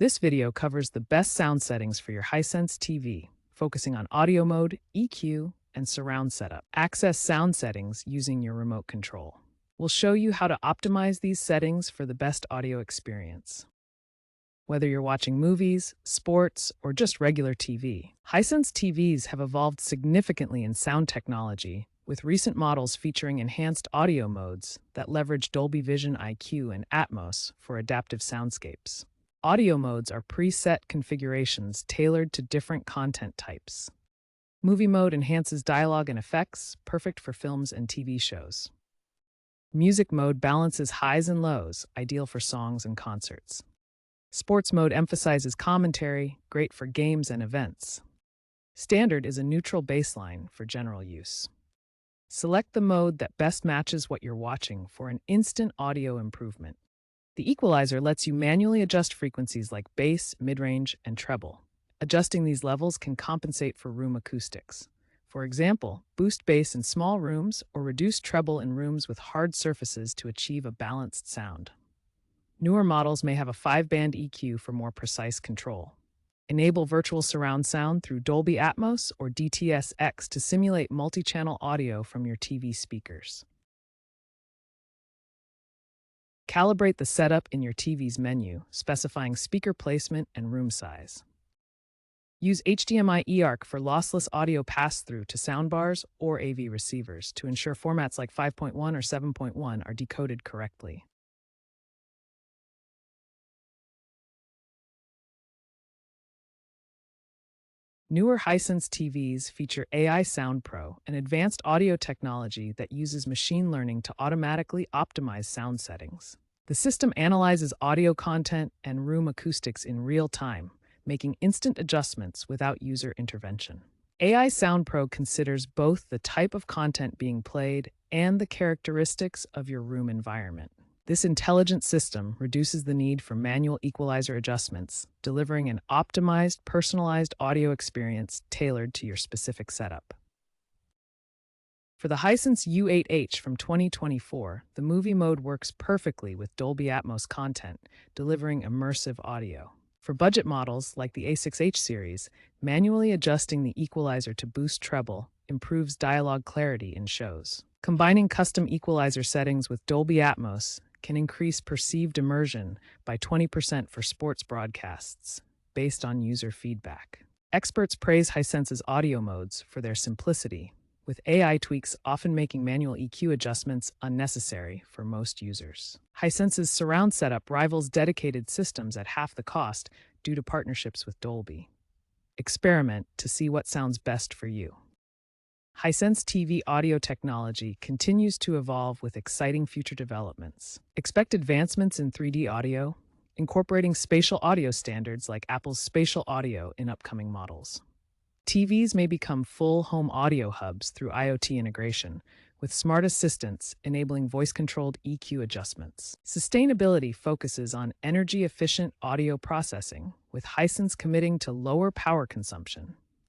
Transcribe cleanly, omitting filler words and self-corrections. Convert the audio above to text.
This video covers the best sound settings for your Hisense TV, focusing on audio mode, EQ, and surround setup. Access sound settings using your remote control. We'll show you how to optimize these settings for the best audio experience. Whether you're watching movies, sports, or just regular TV, Hisense TVs have evolved significantly in sound technology, with recent models featuring enhanced audio modes that leverage Dolby Vision IQ and Atmos for adaptive soundscapes. Audio modes are preset configurations tailored to different content types. Movie mode enhances dialogue and effects, perfect for films and TV shows. Music mode balances highs and lows, ideal for songs and concerts. Sports mode emphasizes commentary, great for games and events. Standard is a neutral baseline for general use. Select the mode that best matches what you're watching for an instant audio improvement. The equalizer lets you manually adjust frequencies like bass, mid-range, and treble. Adjusting these levels can compensate for room acoustics. For example, boost bass in small rooms or reduce treble in rooms with hard surfaces to achieve a balanced sound. Newer models may have a 5-band EQ for more precise control. Enable virtual surround sound through Dolby Atmos or DTS-X to simulate multi-channel audio from your TV speakers. Calibrate the setup in your TV's menu, specifying speaker placement and room size. Use HDMI eARC for lossless audio pass-through to soundbars or AV receivers to ensure formats like 5.1 or 7.1 are decoded correctly. Newer Hisense TVs feature AI Sound Pro, an advanced audio technology that uses machine learning to automatically optimize sound settings. The system analyzes audio content and room acoustics in real time, making instant adjustments without user intervention. AI Sound Pro considers both the type of content being played and the characteristics of your room environment. This intelligent system reduces the need for manual equalizer adjustments, delivering an optimized, personalized audio experience tailored to your specific setup. For the Hisense U8H from 2024, the movie mode works perfectly with Dolby Atmos content, delivering immersive audio. For budget models like the A6H series, manually adjusting the equalizer to boost treble improves dialogue clarity in shows. Combining custom equalizer settings with Dolby Atmos can increase perceived immersion by 20% for sports broadcasts, based on user feedback. Experts praise Hisense's audio modes for their simplicity, with AI tweaks often making manual EQ adjustments unnecessary for most users. Hisense's surround setup rivals dedicated systems at half the cost due to partnerships with Dolby. Experiment to see what sounds best for you. Hisense TV audio technology continues to evolve with exciting future developments. Expect advancements in 3D audio, incorporating spatial audio standards like Apple's spatial audio in upcoming models. TVs may become full home audio hubs through IoT integration, with smart assistants enabling voice-controlled EQ adjustments. Sustainability focuses on energy-efficient audio processing, with Hisense committing to lower power consumption.